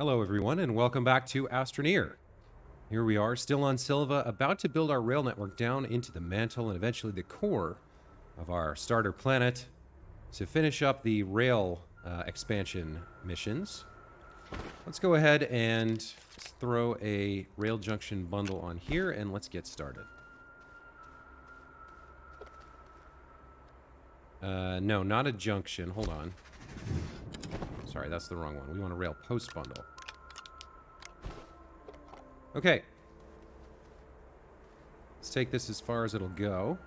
Hello everyone and welcome back to Astroneer. Here we are, still on Silva, about to build our rail network down into the mantle and eventually the core of our starter planet to finish up the rail expansion missions. Let's go ahead and throw a rail junction bundle on here and let's get started. No, not a junction. Hold on. Sorry, that's the wrong one. We want a rail post bundle. Okay. Let's take this as far as it'll go.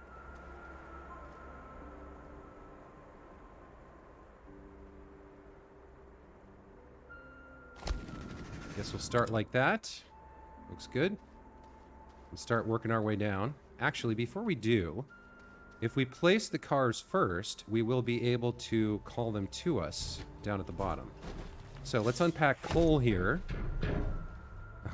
Guess we'll start like that. Looks good. And start working our way down. Actually, before we do, if we place the cars first, we will be able to call them to us down at the bottom. So let's unpack Cole here.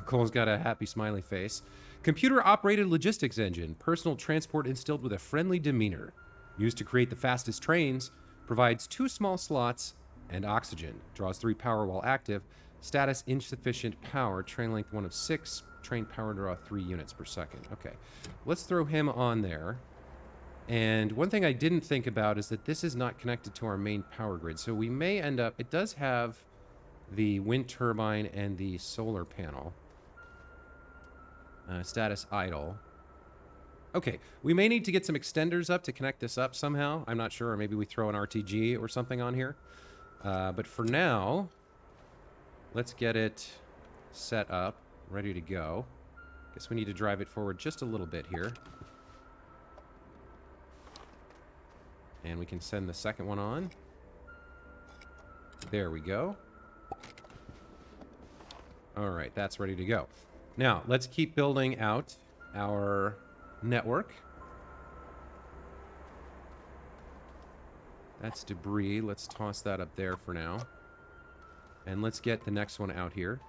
Cole's got a happy smiley face. Computer-operated logistics engine. Personal transport instilled with a friendly demeanor. Used to create the fastest trains. Provides 2 small slots and oxygen. Draws 3 power while active. Status insufficient power. Train length 1 of 6. Train power draw 3 units per second. Okay. Let's throw him on there. And one thing I didn't think about is that this is not connected to our main power grid. So we may end up... It does have the wind turbine and the solar panel. Status idle. Okay, we may need to get some extenders up to connect this up somehow. I'm not sure, or maybe we throw an RTG or something on here. But for now, let's get it set up, ready to go. Guess we need to drive it forward just a little bit here. And we can send the second one on. There we go. Alright, that's ready to go. Now, let's keep building out our network. That's debris. Let's toss that up there for now. And let's get the next one out here.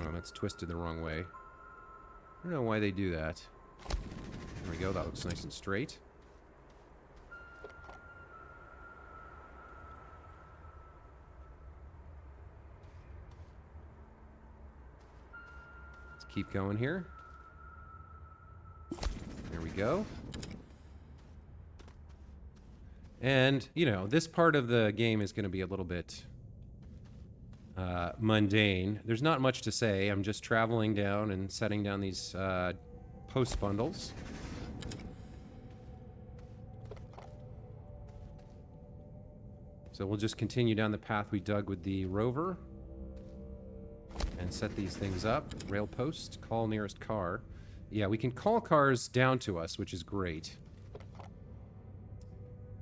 Oh, that's twisted the wrong way. I don't know why they do that. There we go. That looks nice and straight. Let's keep going here. There we go. And, you know, this part of the game is going to be a little bit mundane. There's not much to say. I'm just traveling down and setting down these post bundles. So we'll just continue down the path we dug with the rover and set these things up. Rail post, call nearest car. Yeah, we can call cars down to us, which is great.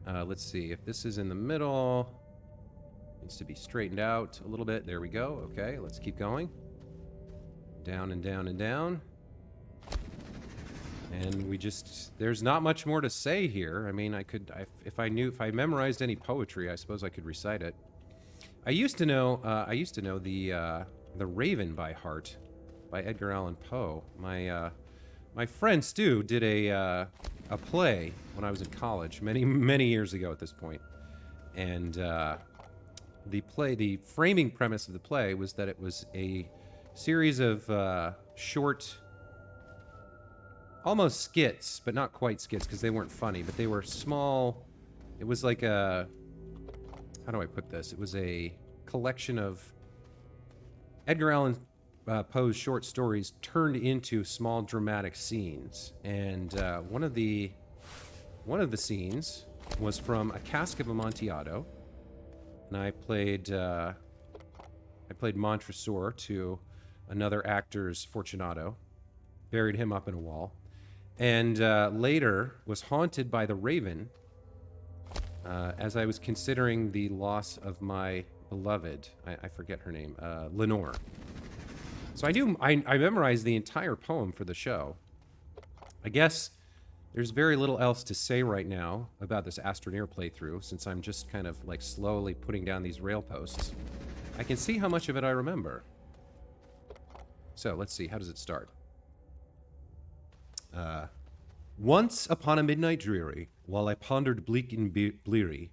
Let's see if this is in the middle. Needs to be straightened out a little bit. There we go. Okay, let's keep going. Down and down and down. And we just... There's not much more to say here. I mean, if I memorized any poetry, I suppose I could recite it. I used to know the Raven by heart by Edgar Allan Poe. My friend Stu did a play when I was in college, many years ago at this point. And the framing premise of the play was that it was a series of short, almost skits, but not quite skits because they weren't funny, but they were small. It was like a, how do I put this? It was a collection of Edgar Allan Poe's short stories turned into small dramatic scenes. And one of the scenes was from A Cask of Amontillado. And I played Montresor to another actor's Fortunato, buried him up in a wall, and later was haunted by the Raven as I was considering the loss of my beloved, I forget her name, Lenore. So I memorized the entire poem for the show. I guess there's very little else to say right now about this Astroneer playthrough, since I'm just kind of like slowly putting down these rail posts. I can see how much of it I remember. So let's see, how does it start? Once upon a midnight dreary, while I pondered bleak and bleary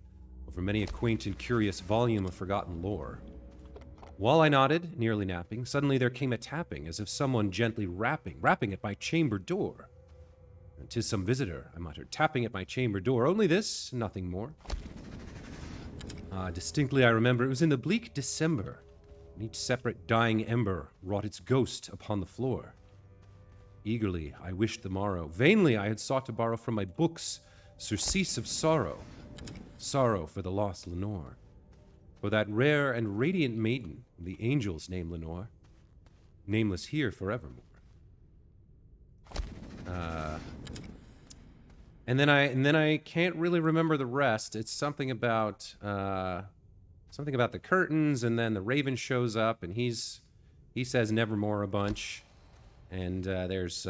over many a quaint and curious volume of forgotten lore. While I nodded, nearly napping, suddenly there came a tapping, as if someone gently rapping at my chamber door. "'Tis some visitor," I muttered, "tapping at my chamber door. Only this, nothing more." Distinctly I remember it was in the bleak December, and each separate dying ember wrought its ghost upon the floor. Eagerly I wished the morrow. Vainly I had sought to borrow from my books surcease of sorrow. Sorrow for the lost Lenore. For that rare and radiant maiden, the angels name Lenore, nameless here forevermore. And then I can't really remember the rest. It's something about the curtains, and then the raven shows up, and he says nevermore a bunch, and there's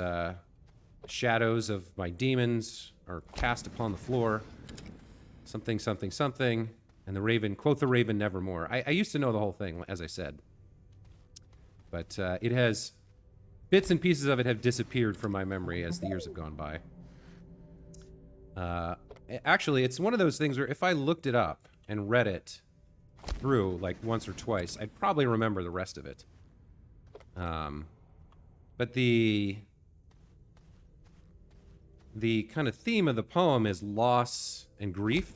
shadows of my demons are cast upon the floor. Something, something, something. And the raven, quote the raven nevermore. I used to know the whole thing, as I said. But it has, bits and pieces of it have disappeared from my memory as the years have gone by. Actually, it's one of those things where if I looked it up and read it through, like, once or twice, I'd probably remember the rest of it. But the kind of theme of the poem is loss and grief.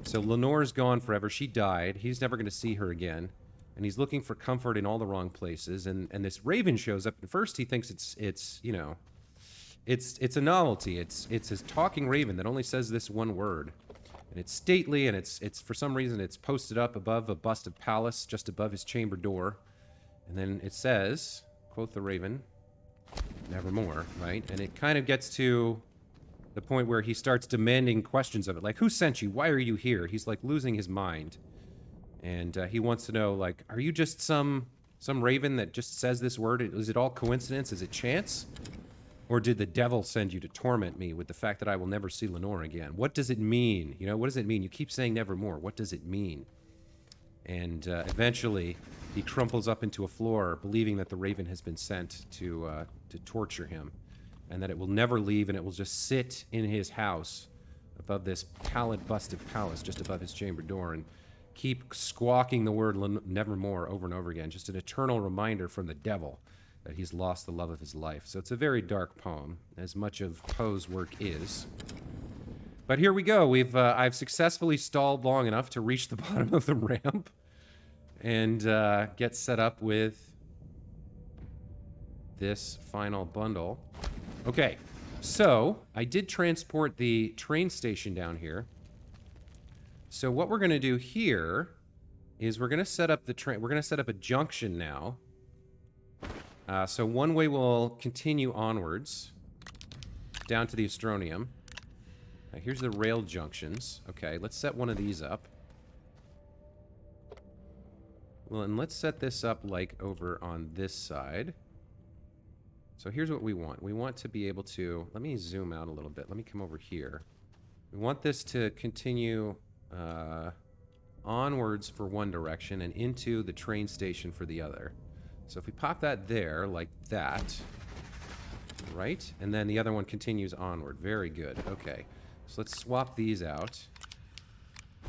So Lenore's gone forever. She died. He's never going to see her again. And he's looking for comfort in all the wrong places. And this raven shows up. And first he thinks it's you know, it's a novelty. It's his talking raven that only says this one word. And it's stately, and it's for some reason it's posted up above a bust of Pallas just above his chamber door. And then it says, quote the raven, nevermore, right? And it kind of gets to the point where he starts demanding questions of it, like, who sent you? Why are you here? He's like losing his mind. And he wants to know, like, are you just some raven that just says this word? Is it all coincidence? Is it chance? Or did the devil send you to torment me with the fact that I will never see Lenore again? What does it mean? You know, what does it mean? You keep saying nevermore. What does it mean? And eventually he crumples up into a floor, believing that the raven has been sent to torture him, and that it will never leave, and it will just sit in his house above this pallid bust of Pallas just above his chamber door and keep squawking the word nevermore over and over again, just an eternal reminder from the devil that he's lost the love of his life. So it's a very dark poem, as much of Poe's work is. But here we go. I've successfully stalled long enough to reach the bottom of the ramp and get set up with this final bundle. Okay, so I did transport the train station down here. So what we're going to do here is we're going to set up the train. We're going to set up a junction now. So one way will continue onwards down to the Astronium. Here's the rail junctions. Okay, let's set one of these up. Well, and let's set this up like over on this side. So here's what we want. We want to be able to, let me zoom out a little bit. Let me come over here. We want this to continue onwards for one direction and into the train station for the other. So if we pop that there, like that, right? And then the other one continues onward. Very good. Okay. So let's swap these out.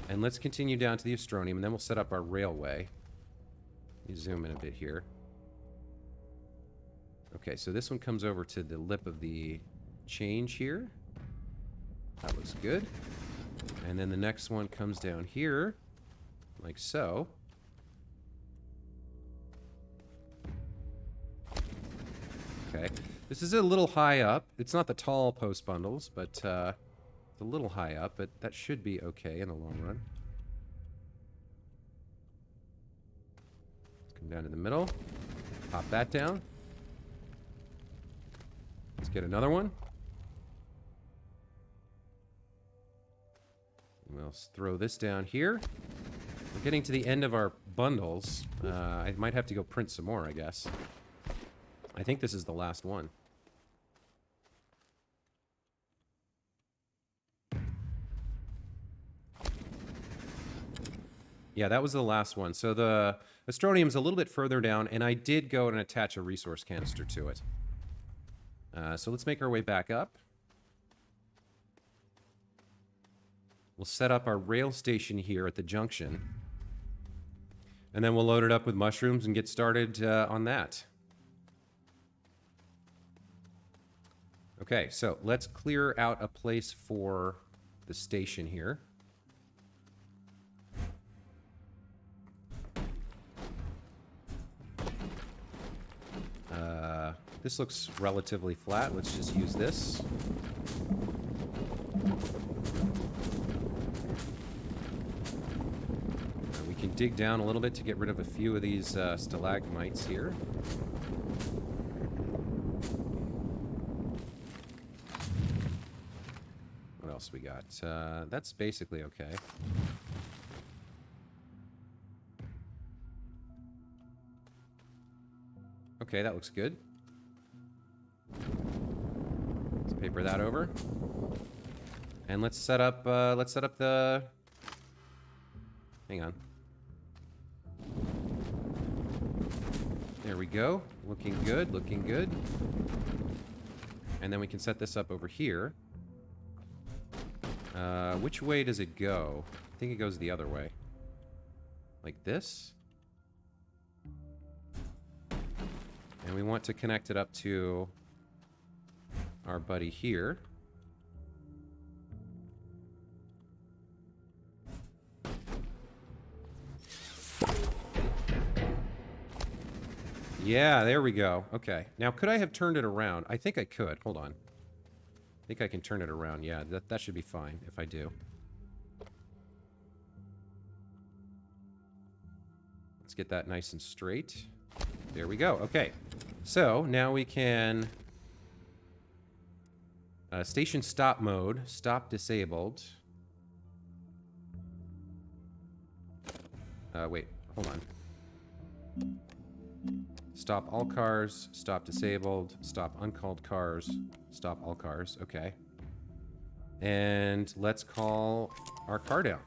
And let's continue down to the Astronium, and then we'll set up our railway. Let me zoom in a bit here. Okay, so this one comes over to the lip of the change here. That looks good. And then the next one comes down here, like so. Okay, this is a little high up. It's not the tall post bundles, but it's a little high up, but that should be okay in the long run. Let's come down to the middle. Pop that down. Let's get another one. We'll throw this down here. We're getting to the end of our bundles. I might have to go print some more, I guess. I think this is the last one. Yeah, that was the last one. So the Astronium's a little bit further down, and I did go and attach a resource canister to it. So let's make our way back up. We'll set up our rail station here at the junction. And then we'll load it up with mushrooms and get started on that. Okay, so let's clear out a place for the station here. This looks relatively flat. Let's just use this. We can dig down a little bit to get rid of a few of these stalagmites here. What else we got? That's basically okay. Okay, that looks good. Let's paper that over. And let's set up the... Hang on. There we go. Looking good, looking good. And then we can set this up over here. Which way does it go? I think it goes the other way. Like this? And we want to connect it up to our buddy here. Yeah, there we go. Okay. Now, could I have turned it around? I think I could. Hold on. I think I can turn it around. Yeah, that should be fine if I do. Let's get that nice and straight. There we go. Okay. So, now we can... station stop mode. Stop disabled. Wait. Hold on. Stop all cars. Stop disabled. Stop uncalled cars. Stop all cars. Okay. And let's call our car down.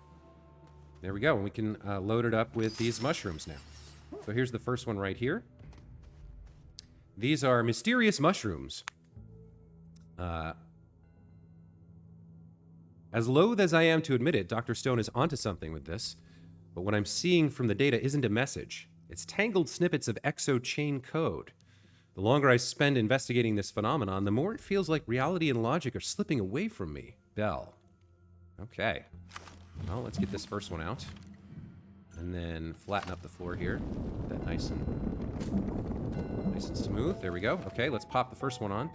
There we go. And we can load it up with these mushrooms now. So here's the first one right here. These are mysterious mushrooms. As loath as I am to admit it, Dr. Stone is onto something with this. But what I'm seeing from the data isn't a message. It's tangled snippets of exo-chain code. The longer I spend investigating this phenomenon, the more it feels like reality and logic are slipping away from me. Bell. Okay. Well, let's get this first one out. And then flatten up the floor here. Get that nice and smooth. There we go. Okay, let's pop the first one on.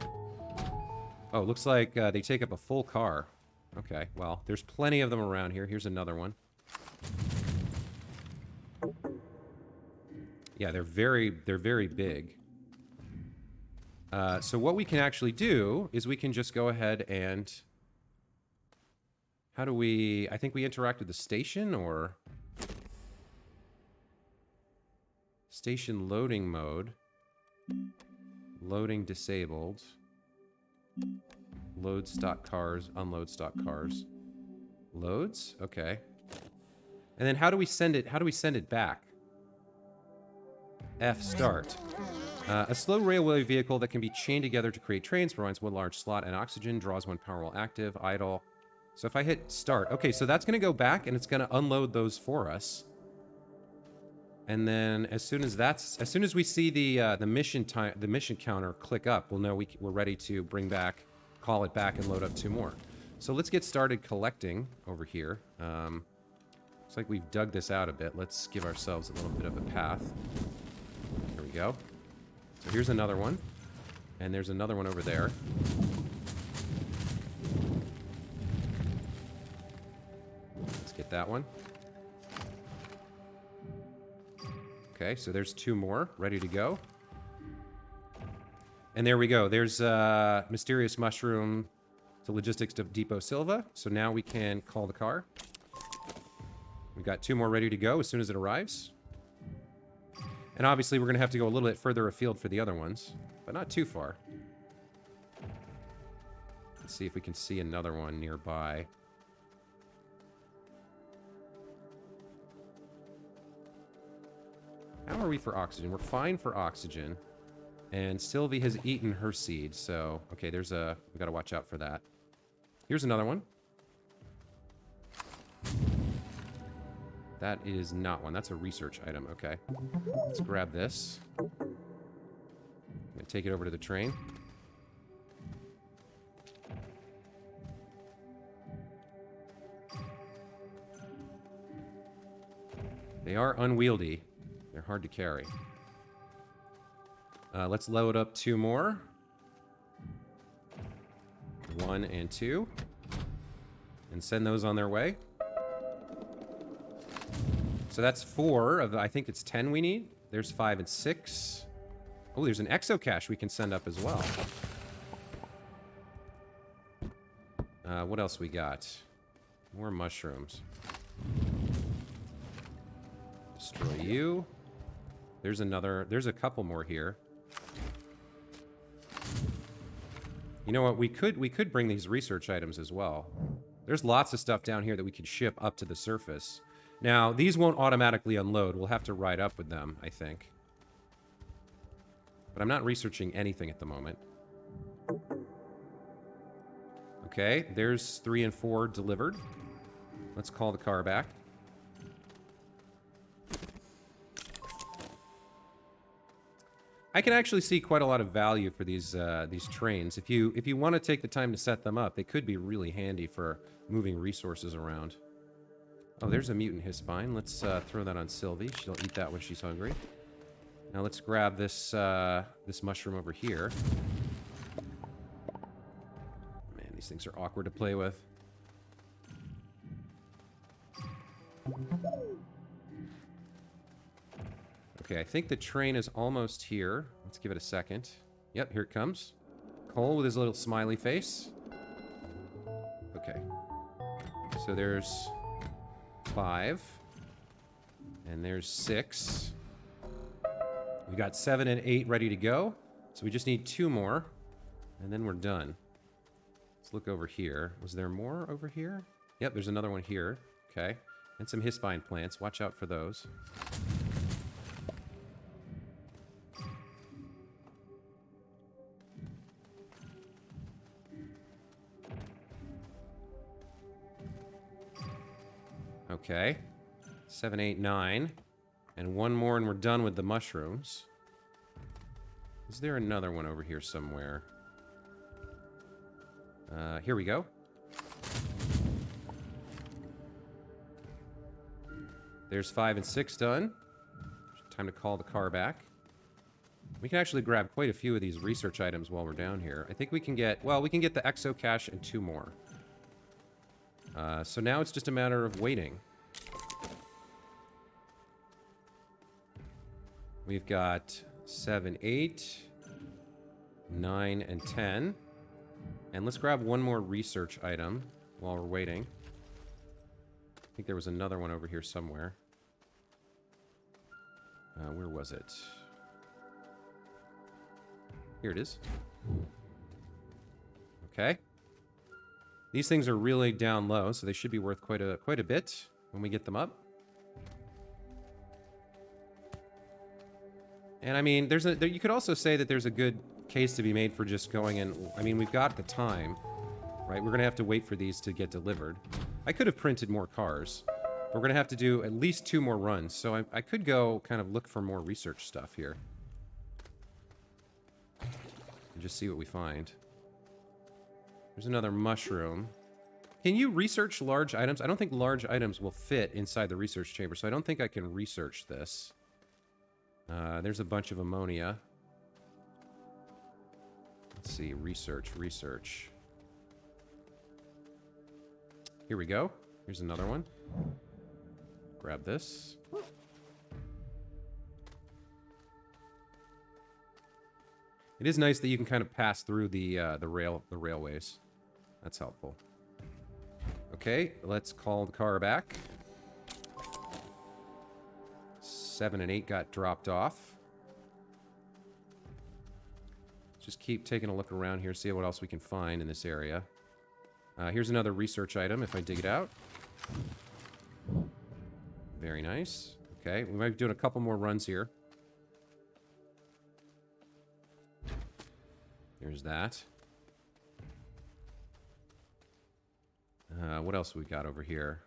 Oh, looks like they take up a full car. Okay, well, there's plenty of them around here. Here's another one. Yeah, they're very big. So what we can actually do is we can just go ahead and... How do we... I think we interact with the station, or... Station loading mode. Loading disabled. Load stock cars, unload stock cars. Loads? Okay. And then how do we send it back? F start. A slow railway vehicle that can be chained together to create trains, provides one large slot and oxygen, draws when power while active, idle. So if I hit start, okay, so that's going to go back and it's going to unload those for us. And then as soon as we see the mission counter click up, we'll know we're ready to call it back and load up 2 more. So let's get started collecting over here. Looks like we've dug this out a bit. Let's give ourselves a little bit of a path. There we go. So here's another one. And there's another one over there. Let's get that one. Okay, so there's 2 more ready to go. And there we go. There's Mysterious Mushroom to Logistics Depot Silva. So now we can call the car. We've got 2 more ready to go as soon as it arrives. And obviously we're going to have to go a little bit further afield for the other ones, but not too far. Let's see if we can see another one nearby. How are we for oxygen? We're fine for oxygen. And Sylvie has eaten her seed, so... Okay, we gotta watch out for that. Here's another one. That is not one. That's a research item. Okay. Let's grab this. I'm gonna take it over to the train. They are unwieldy. They're hard to carry. Let's load up 2 more. 1 and 2. And send those on their way. So that's 4 of, I think it's 10 we need. There's 5 and 6. Oh, there's an exocache we can send up as well. What else we got? More mushrooms. Destroy you. There's another, there's a couple more here. You know what, we could bring these research items as well. There's lots of stuff down here that we could ship up to the surface. Now, these won't automatically unload. We'll have to ride up with them, I think. But I'm not researching anything at the moment. Okay, there's 3 and 4 delivered. Let's call the car back. I can actually see quite a lot of value for these trains. If you want to take the time to set them up, they could be really handy for moving resources around. Oh, there's a mutant Hispine. Let's throw that on Sylvie. She'll eat that when she's hungry. Now let's grab this this mushroom over here. Man, these things are awkward to play with. Okay, I think the train is almost here. Let's give it a second. Yep, here it comes. Cole with his little smiley face. Okay. So there's 5. And there's 6. We got 7 and 8 ready to go. So we just need 2 more. And then we're done. Let's look over here. Was there more over here? Yep, there's another one here. Okay. And some Hispine plants. Watch out for those. Okay. 7, 8, 9. And 1 more and we're done with the mushrooms. Is there another one over here somewhere? Here we go. There's 5 and 6 done. Time to call the car back. We can actually grab quite a few of these research items while we're down here. I think we can get, well, we can get the exocache and 2 more. So now it's just a matter of waiting. We've got 7, 8, 9, and 10. And let's grab 1 more research item while we're waiting. I think there was another one over here somewhere. Where was it? Here it is. Okay. These things are really down low, so they should be worth quite a bit when we get them up. And I mean, you could also say that there's a good case to be made for just going in. I mean, we've got the time, right? We're going to have to wait for these to get delivered. I could have printed more cars. We're going to have to do at least 2 more runs, so I could go kind of look for more research stuff here. And just see what we find. There's another mushroom. Can you research large items? I don't think large items will fit inside the research chamber, so I don't think I can research this. There's a bunch of ammonia. Let's see, research. Here we go. Here's another one. Grab this. It is nice that you can kind of pass through the railways. That's helpful. Okay, let's call the car back. 7 and 8 got dropped off. Just keep taking a look around here, see what else we can find in this area. Here's another research item if I dig it out. Very nice. Okay, we might be doing a couple more runs here. There's that. What else we got over here?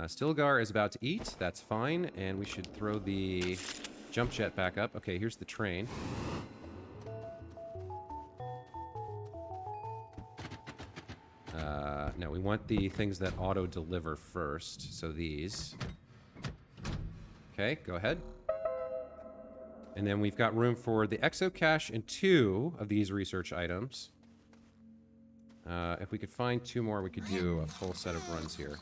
Stilgar is about to eat. That's fine. And we should throw the jump jet back up. Okay, here's the train. No, we want the things that auto-deliver first. So these. Okay, go ahead. And then we've got room for the exocache and 2 of these research items. If we could find 2 more, we could do a full set of runs here.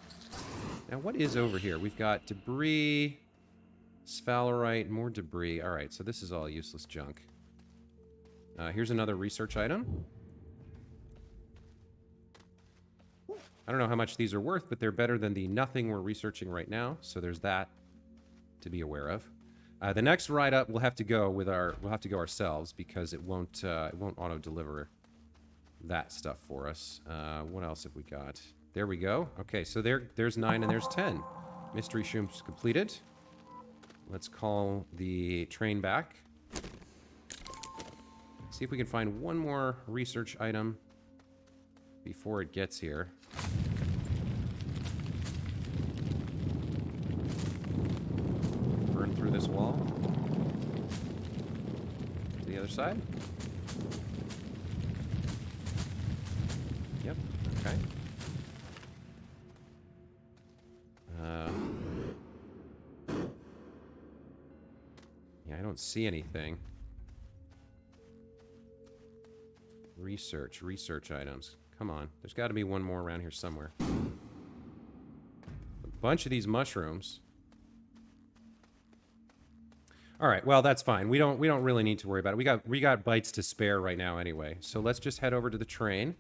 Now, what is over here? We've got debris, sphalerite, more debris. All right, so this is all useless junk. Here's another research item. I don't know how much these are worth, but they're better than the nothing we're researching right now. So there's that to be aware of. The next ride up, we'll have to go ourselves because it won't auto deliver that stuff for us. What else have we got? There we go. Okay, so there's 9 and there's 10. Mystery shrooms completed. Let's call the train back. See if we can find one more research item before it gets here. Burn through this wall. To the other side. Yep, okay. Yeah, I don't see anything. Research items. Come on, there's got to be one more around here somewhere. A bunch of these mushrooms. All right, well that's fine. We don't really need to worry about it. We got bytes to spare right now anyway. So let's just head over to the train.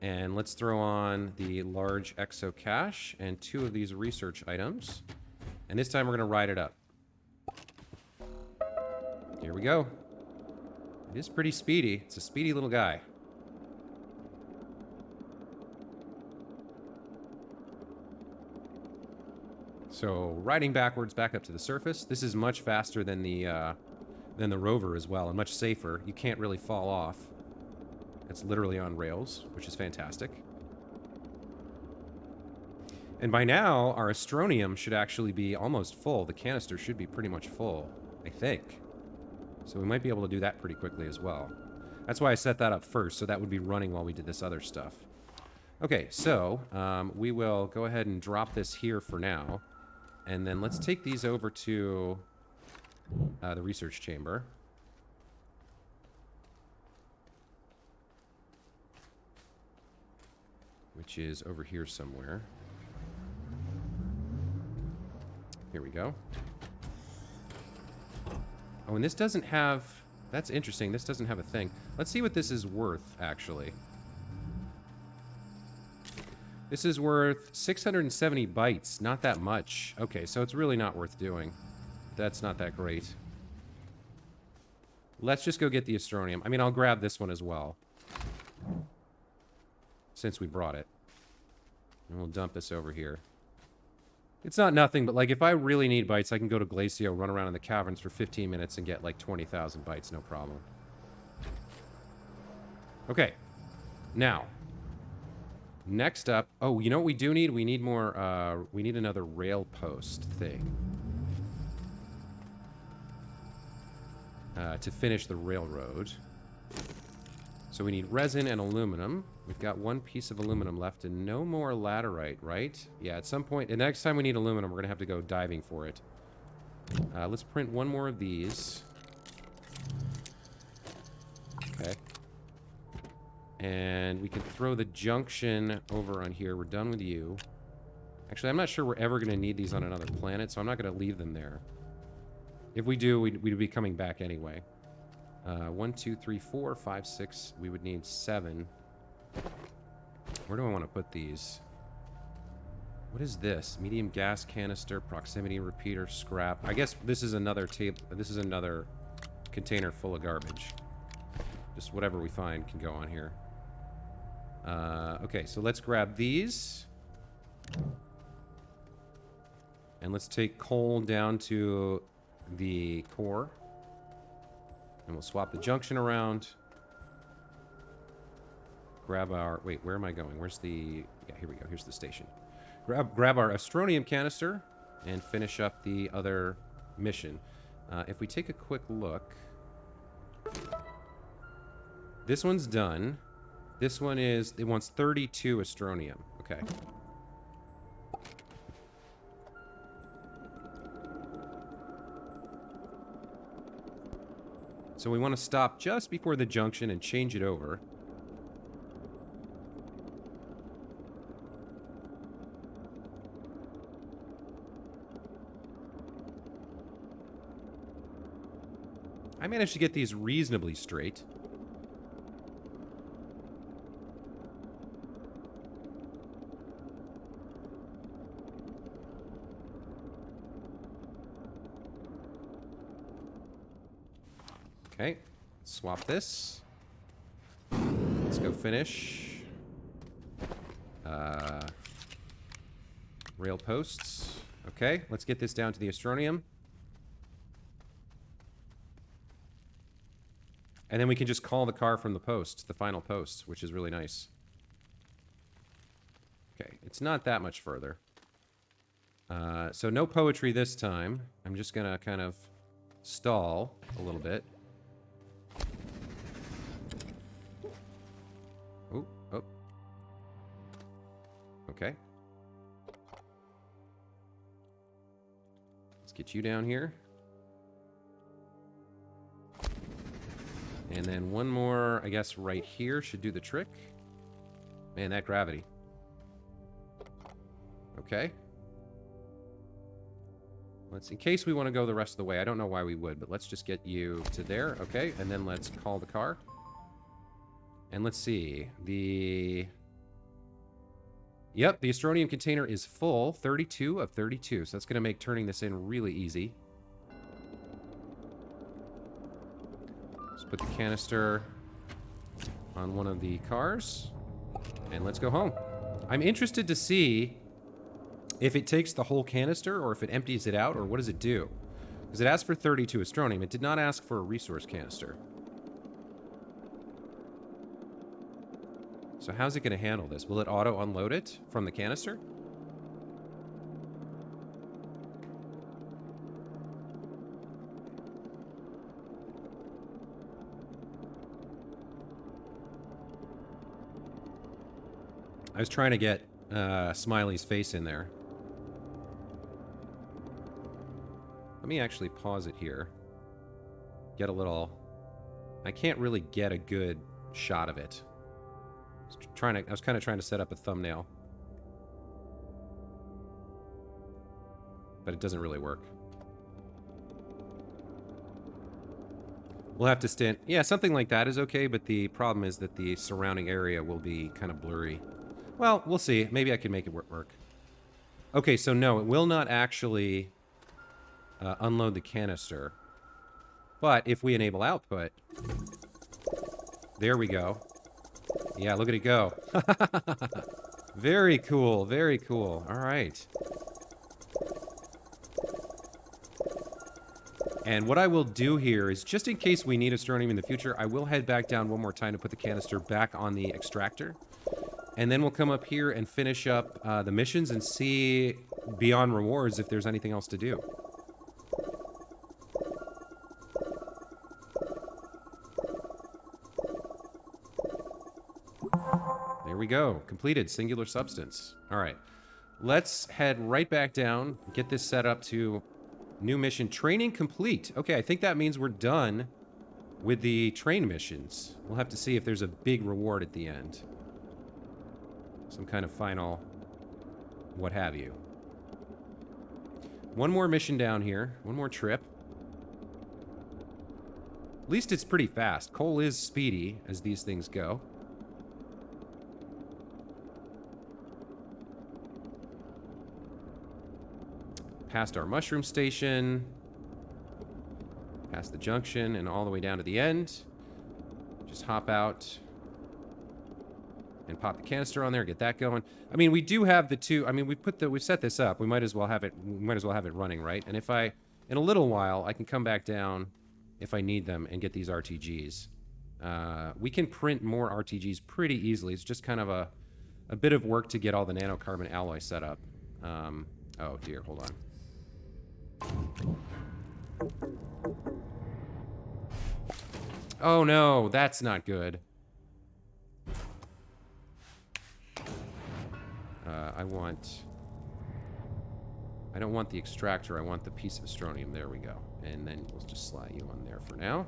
And let's throw on the large exocache and 2 of these research items. And this time we're going to ride it up. Here we go. It is pretty speedy. It's a speedy little guy. So, riding backwards back up to the surface. This is much faster than the rover as well, and much safer. You can't really fall off. It's literally on rails, which is fantastic. And by now, our astronium should actually be almost full. The canister should be pretty much full, I think. So we might be able to do that pretty quickly as well. That's why I set that up first, so that would be running while we did this other stuff. Okay, so we will go ahead and drop this here for now. And then let's take these over to the research chamber. Which is over here somewhere. Here we go. Oh, and this doesn't have... That's interesting. This doesn't have a thing. Let's see what this is worth, actually. This is worth 670 bytes. Not that much. Okay, so it's really not worth doing. That's not that great. Let's just go get the astronium. I mean, I'll grab this one as well. Since we brought it. And we'll dump this over here. It's not nothing, but like if I really need bytes, I can go to Glacio, run around in the caverns for 15 minutes and get like 20,000 bytes, no problem. Okay. Now. Next up, oh, you know what we do need? We need more, we need another rail post thing. To finish the railroad. So we need resin and aluminum. We've got 1 piece of aluminum left and no more laterite, right? Yeah, at some point, the next time we need aluminum, we're gonna have to go diving for it. Let's print 1 more of these. Okay. And we can throw the junction over on here. We're done with you. Actually, I'm not sure we're ever gonna need these on another planet, so I'm not gonna leave them there. If we do, we'd be coming back anyway. 1, 2, 3, 4, 5, 6. We would need 7. Where do I want to put these? What is this? Medium gas canister, proximity repeater, scrap. I guess this is another tape. This is another container full of garbage. Just whatever we find can go on here. Okay, so let's grab these. And let's take coal down to the core. And we'll swap the junction around. grab our... Wait, where am I going? Where's the... Yeah, here we go. Here's the station. Grab our astronium canister and finish up the other mission. If we take a quick look... This one's done. This one is... It wants 32 astronium. Okay. So we want to stop just before the junction and change it over. I managed to get these reasonably straight. Okay, swap this. Let's go finish. Rail posts. Okay, let's get this down to the astronium. And then we can just call the car from the posts, the final posts, which is really nice. Okay, it's not that much further. So no poetry this time. I'm just gonna kind of stall a little bit. Oh, oh. Okay. Let's get you down here. And then one more, I guess, right here should do the trick. Man, that gravity. Okay. Let's, in case we want to go the rest of the way, I don't know why we would, but let's just get you to there. Okay, and then let's call the car. And let's see. Yep, the astronium container is full. 32 of 32. So that's going to make turning this in really easy. Let's put the canister on one of the cars. And let's go home. I'm interested to see if it takes the whole canister or if it empties it out, or what does it do? Because it asked for 32 astronium. It did not ask for a resource canister. So how's it going to handle this? Will it auto-unload it from the canister? I was trying to get Smiley's face in there. Let me actually pause it here. Get a little... I can't really get a good shot of it. I was kind of trying to set up a thumbnail. But it doesn't really work. We'll have to stand... Yeah, something like that is okay, but the problem is that the surrounding area will be kind of blurry. Well, we'll see. Maybe I can make it work. Okay, so no, it will not actually unload the canister. But if we enable output... There we go. Yeah, look at it go. Very cool, very cool. All right. And what I will do here is, just in case we need astronium in the future, I will head back down one more time to put the canister back on the extractor. And then we'll come up here and finish up the missions and see beyond rewards if there's anything else to do. There we go. Completed. Singular substance. All right. Let's head right back down. Get this set up to new mission. Training complete. Okay, I think that means we're done with the train missions. We'll have to see if there's a big reward at the end. Some kind of final what have you. One more mission down here. One more trip. At least it's pretty fast. C.O.L.E is speedy as these things go. Past our mushroom station, past the junction, and all the way down to the end. Just hop out and pop the canister on there, get that going. I mean, we do have the two. I mean, we've set this up. We might as well have it. We might as well have it running, right? And if in a little while, I can come back down if I need them and get these RTGs. We can print more RTGs pretty easily. It's just kind of a bit of work to get all the nanocarbon alloy set up. Oh dear, hold on. Oh no, that's not good. I don't want the extractor, I want the piece of astronium. There we go. And then we'll just slide you on there for now.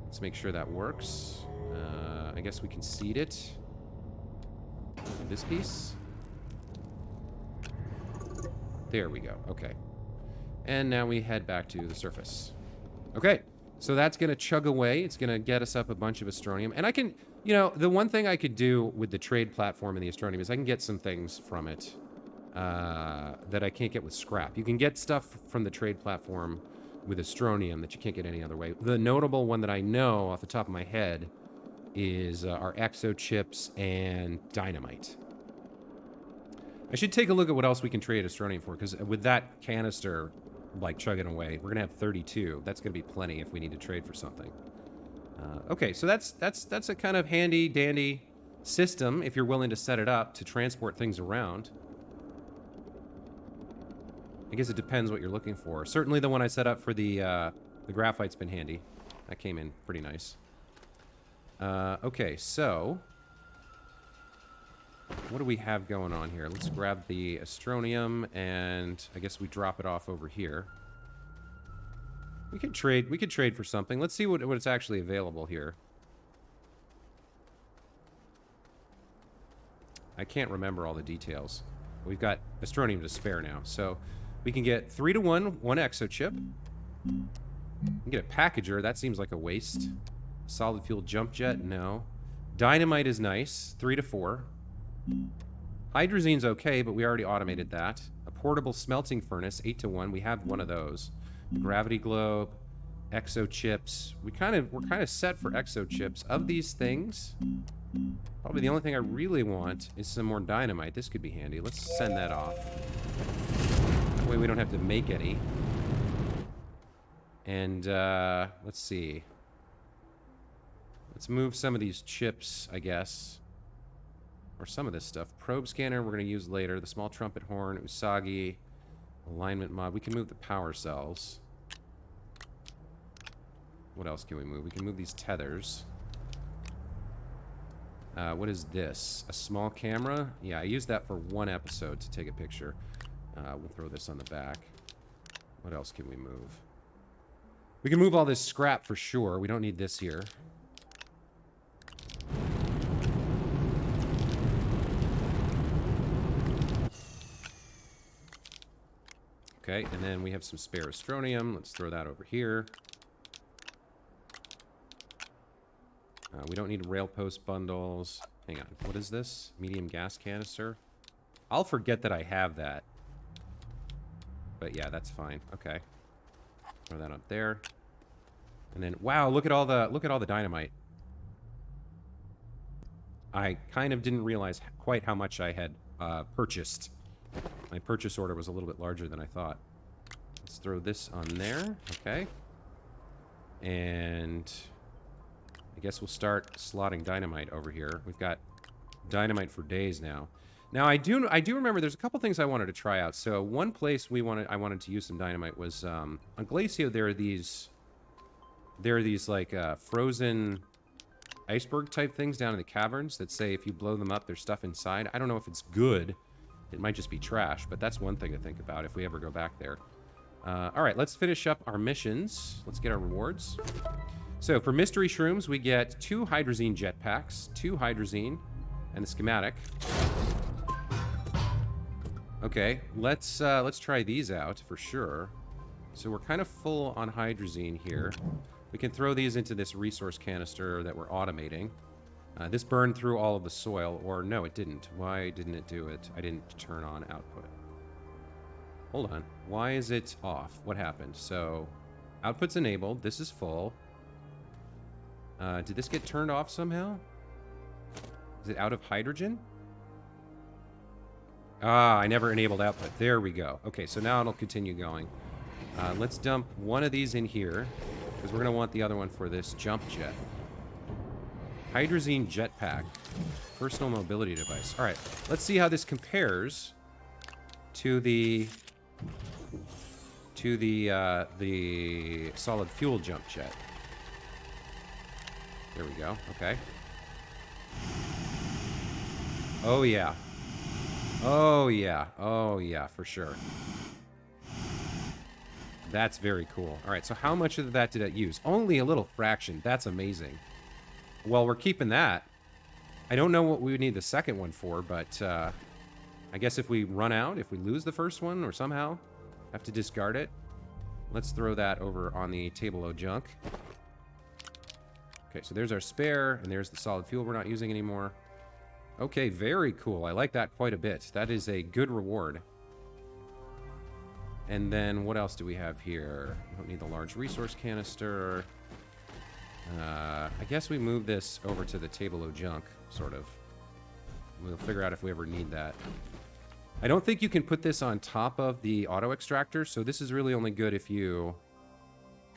Let's make sure that works. I guess we can seed it. In this piece. There we go. Okay. And now we head back to the surface. Okay. So that's going to chug away. It's going to get us up a bunch of astronium. And I can, you know, the one thing I could do with the trade platform and the astronium is I can get some things from it that I can't get with scrap. You can get stuff from the trade platform with astronium that you can't get any other way. The notable one that I know off the top of my head is our exo chips and dynamite. I should take a look at what else we can trade astronium for, because with that canister, like, chugging away, we're gonna have 32. That's gonna be plenty if we need to trade for something. Okay, so that's a kind of handy dandy system if you're willing to set it up to transport things around. I guess it depends what you're looking for. Certainly the one I set up for the graphite's been handy. That came in pretty nice. Okay, so what do we have going on here? Let's grab the astronium, and I guess we drop it off over here. We could trade for something. Let's see what's actually available here. I can't remember all the details. We've got astronium to spare now, so we can get 3-to-1, one exo chip. We can get a packager. That seems like a waste. Solid fuel jump jet, no. Dynamite is nice, 3-to-4. Hydrazine's okay, but we already automated that. A portable smelting furnace, 8-to-1. We have one of those. Gravity globe, exo chips. We're kind of set for exo chips. Of these things, probably the only thing I really want is some more dynamite. This could be handy. Let's send that off. That way we don't have to make any. And let's see. Let's move some of these chips, I guess. Or some of this stuff. Probe scanner we're going to use later. The small trumpet horn, Usagi, alignment mod. We can move the power cells. What else can we move? We can move these tethers. What is this? A small camera? Yeah, I used that for one episode to take a picture. We'll throw this on the back. What else can we move? We can move all this scrap for sure. We don't need this here. Okay, and then we have some spare astronium. Let's throw that over here. We don't need rail post bundles. Hang on, what is this? Medium gas canister? I'll forget that I have that. But yeah, that's fine. Okay. Throw that up there. And then, wow, look at all the dynamite. I kind of didn't realize quite how much I had purchased. My purchase order was a little bit larger than I thought. Let's throw this on there. Okay. And I guess we'll start slotting dynamite over here. We've got dynamite for days now. Now I do remember there's a couple things I wanted to try out. So one place I wanted to use some dynamite was on Glacio. There are these like frozen iceberg type things down in the caverns that say if you blow them up, there's stuff inside. I don't know if it's good. It might just be trash, but that's one thing to think about if we ever go back there. All right, let's finish up our missions. Let's get our rewards. So for mystery shrooms, we get 2 hydrazine jetpacks, 2 hydrazine, and the schematic. Okay, let's try these out for sure. So we're kind of full on hydrazine here. We can throw these into this resource canister that we're automating. This burned through all of the soil, or no, it didn't. Why didn't it do it? I didn't turn on output. Hold on. Why is it off? What happened? So, output's enabled. This is full. Did this get turned off somehow? Is it out of hydrogen? Ah, I never enabled output. There we go. Okay, so now it'll continue going. Let's dump one of these in here, because we're going to want the other one for this jump jet. Hydrazine jetpack. Personal mobility device. All right, let's see how this compares to the solid fuel jump jet. There we go. Okay. Oh yeah. Oh yeah. Oh yeah, for sure. That's very cool. All right, so how much of that did it use? Only a little fraction. That's amazing. Well, we're keeping that. I don't know what we would need the second one for, but I guess if we run out, if we lose the first one or somehow have to discard it, let's throw that over on the table of junk. Okay, so there's our spare, and there's the solid fuel we're not using anymore. Okay, very cool. I like that quite a bit. That is a good reward. And then what else do we have here? We don't need the large resource canister. I guess we move this over to the table of junk, sort of. We'll figure out if we ever need that. I don't think you can put this on top of the auto extractor, so this is really only good if you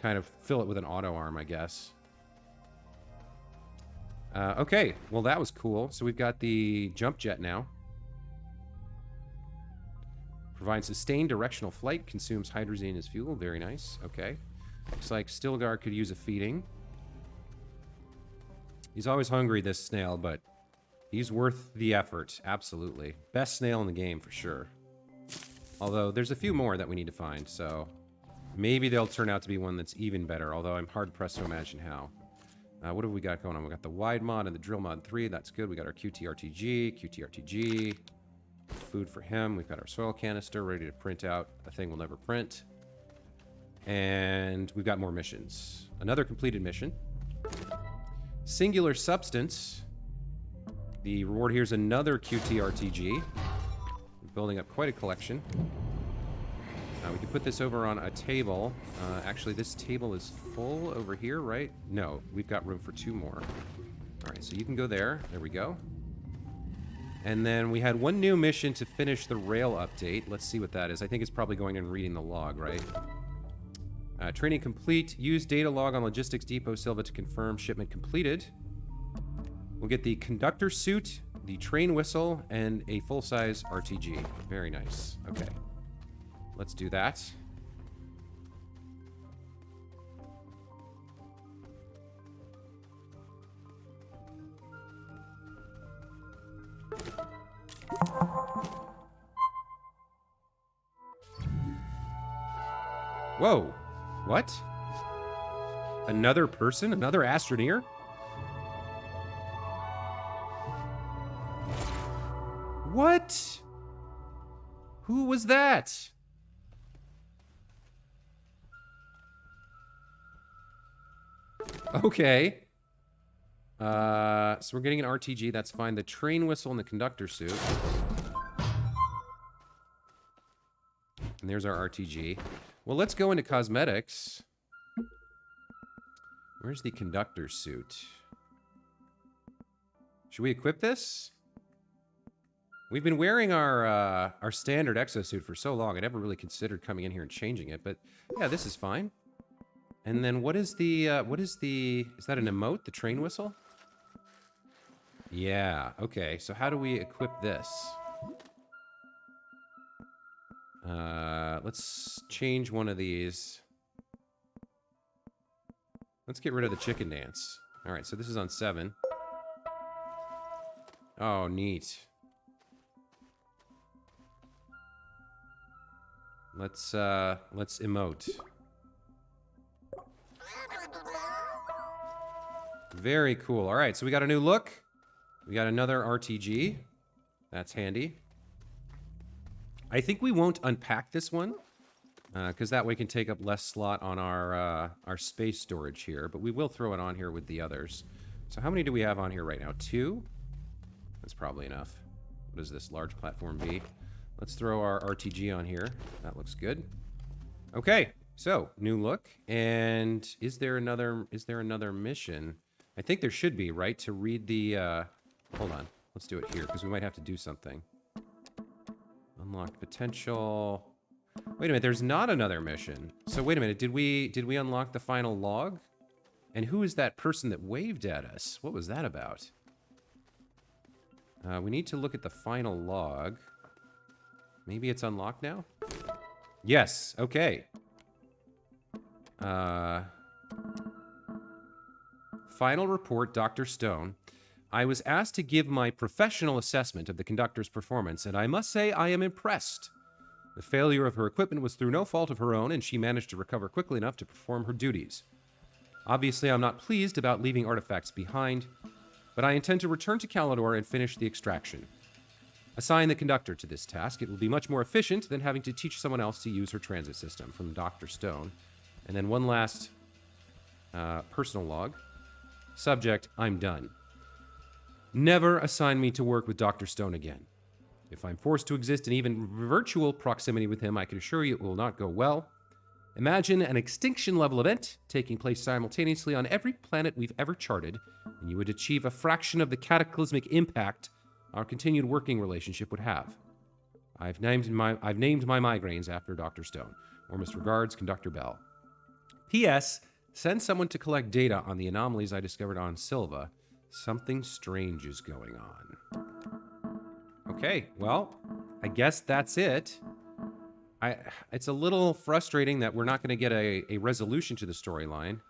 kind of fill it with an auto arm, I guess. Okay, well that was cool. So we've got the jump jet now. Provides sustained directional flight, consumes hydrazine as fuel. Very nice. Okay. Looks like Stilgar could use a feeding. He's always hungry, this snail, but he's worth the effort. Absolutely. Best snail in the game, for sure. Although, there's a few more that we need to find, so maybe they'll turn out to be one that's even better, although I'm hard-pressed to imagine how. What have we got going on? We got the wide mod and the drill mod 3. That's good. We got our QTRTG. Food for him. We've got our soil canister ready to print out a thing we'll never print. And we've got more missions. Another completed mission. Singular substance. The reward here is another QTRTG. We're building up quite a collection. We can put this over on a table. Actually, this table is full over here, right? No, we've got room for 2 more. All right, so you can go there. There we go. And then we had one new mission to finish the rail update. Let's see what that is. I think it's probably going and reading the log, right? Training complete. Use data log on Logistics Depot Silva to confirm shipment completed. We'll get the conductor suit, the train whistle, and a full-size RTG. Very nice. Okay. Let's do that. Whoa. What? Another person? Another Astroneer? What? Who was that? Okay. So we're getting an RTG. That's fine. The train whistle and the conductor suit. And there's our RTG. Well, let's go into cosmetics. Where's the conductor suit? Should we equip this? We've been wearing our standard exosuit for so long, I never really considered coming in here and changing it, but yeah, this is fine. And then what is the, is that an emote, the train whistle? Yeah, okay, so how do we equip this? Let's change one of these. Let's get rid of the chicken dance. Alright, so this is on 7. Oh, neat. Let's emote. Very cool. All right, so we got a new look. We got another RTG. That's handy. I think we won't unpack this one, because that way can take up less slot on our space storage here, but we will throw it on here with the others. So how many do we have on here right now? 2? That's probably enough. What is this, large platform B? Let's throw our RTG on here. That looks good. Okay, so new look. And is there another mission? I think there should be, right? To read the hold on. Let's do it here because we might have to do something. Unlock potential. Wait a minute, there's not another mission. So wait a minute, did we unlock the final log? And who is that person that waved at us? What was that about? We need to look at the final log. Maybe it's unlocked now? Yes, okay. Final report, Dr. Stone. I was asked to give my professional assessment of the conductor's performance, and I must say I am impressed. The failure of her equipment was through no fault of her own, and she managed to recover quickly enough to perform her duties. Obviously, I'm not pleased about leaving artifacts behind, but I intend to return to Calidor and finish the extraction. Assign the conductor to this task. It will be much more efficient than having to teach someone else to use her transit system, from Dr. Stone. And then one last personal log. Subject, I'm done. Never assign me to work with Dr. Stone again. If I'm forced to exist in even virtual proximity with him, I can assure you it will not go well. Imagine an extinction-level event taking place simultaneously on every planet we've ever charted, and you would achieve a fraction of the cataclysmic impact our continued working relationship would have. I've named my migraines after Dr. Stone. Warmest regards, Conductor Bell. P.S. Send someone to collect data on the anomalies I discovered on Silva. Something strange is going on. Okay, well, I guess that's it. It's a little frustrating that we're not going to get a resolution to the storyline.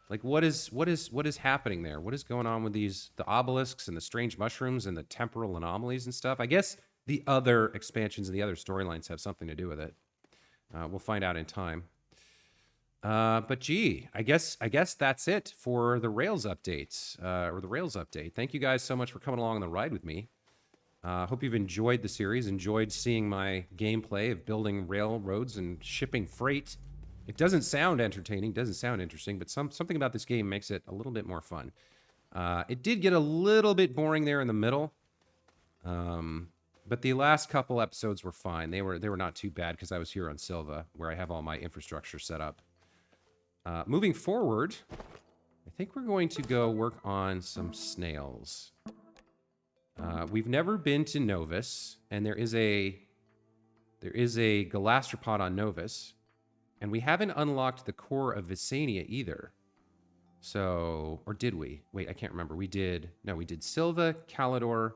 Like, what is happening there? What is going on with the obelisks and the strange mushrooms and the temporal anomalies and stuff? I guess the other expansions and the other storylines have something to do with it. We'll find out in time. But gee, I guess that's it for the Rails updates, or the Rails update. Thank you guys so much for coming along on the ride with me. Hope you've enjoyed the series, enjoyed seeing my gameplay of building railroads and shipping freight. It doesn't sound entertaining, doesn't sound interesting, but something about this game makes it a little bit more fun. It did get a little bit boring there in the middle, but the last couple episodes were fine. They were not too bad because I was here on Silva, where I have all my infrastructure set up. Moving forward, I think we're going to go work on some snails. We've never been to Novus, and there is a galastropod on Novus, and we haven't unlocked the core of Visania either. So, or did we? Wait, I can't remember. We did Silva, Calidor,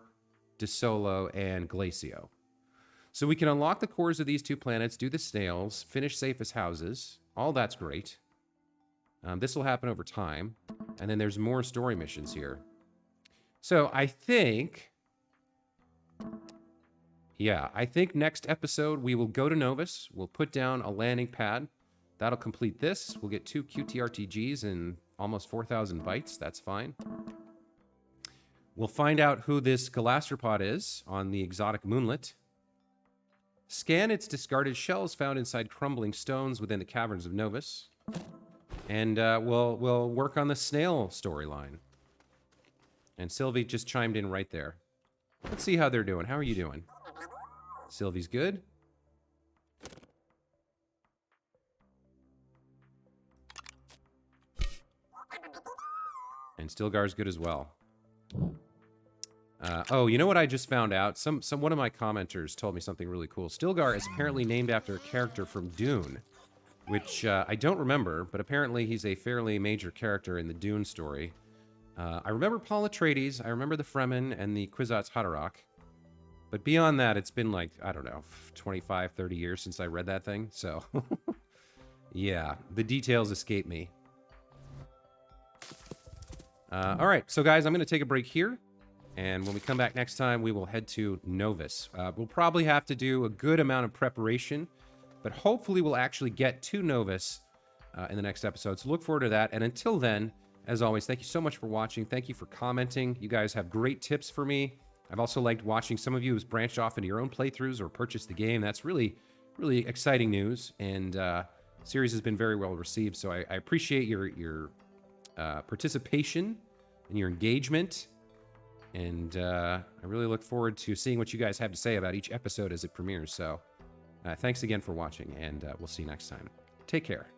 De Solo, and Glacio. So we can unlock the cores of these two planets, do the snails, finish Safest Houses. All that's great. This will happen over time. And then there's more story missions here. So I think next episode we will go to Novus. We'll put down a landing pad. That'll complete this. We'll get 2 QTRTGs and almost 4,000 bytes. That's fine. We'll find out who this galastropod is on the exotic moonlet. Scan its discarded shells found inside crumbling stones within the caverns of Novus. And we'll work on the snail storyline. And Sylvie just chimed in right there. Let's see how they're doing. How are you doing? Sylvie's good. And Stilgar's good as well. Oh, you know what I just found out? One of my commenters told me something really cool. Stilgar is apparently named after a character from Dune, which I don't remember, but apparently he's a fairly major character in the Dune story. I remember Paul Atreides, I remember the Fremen and the Kwisatz Haderach, but beyond that, it's been like, I don't know, 25, 30 years since I read that thing, so yeah, the details escape me. All right, so guys, I'm going to take a break here, and when we come back next time, we will head to Novus. We'll probably have to do a good amount of preparation, but hopefully we'll actually get to Novus in the next episode, so look forward to that, and until then, as always, thank you so much for watching. Thank you for commenting. You guys have great tips for me. I've also liked watching some of you who's branched off into your own playthroughs or purchased the game. That's really, really exciting news, and series has been very well received, so I appreciate your participation and your engagement, and I really look forward to seeing what you guys have to say about each episode as it premieres. So thanks again for watching, and we'll see you next time. Take care.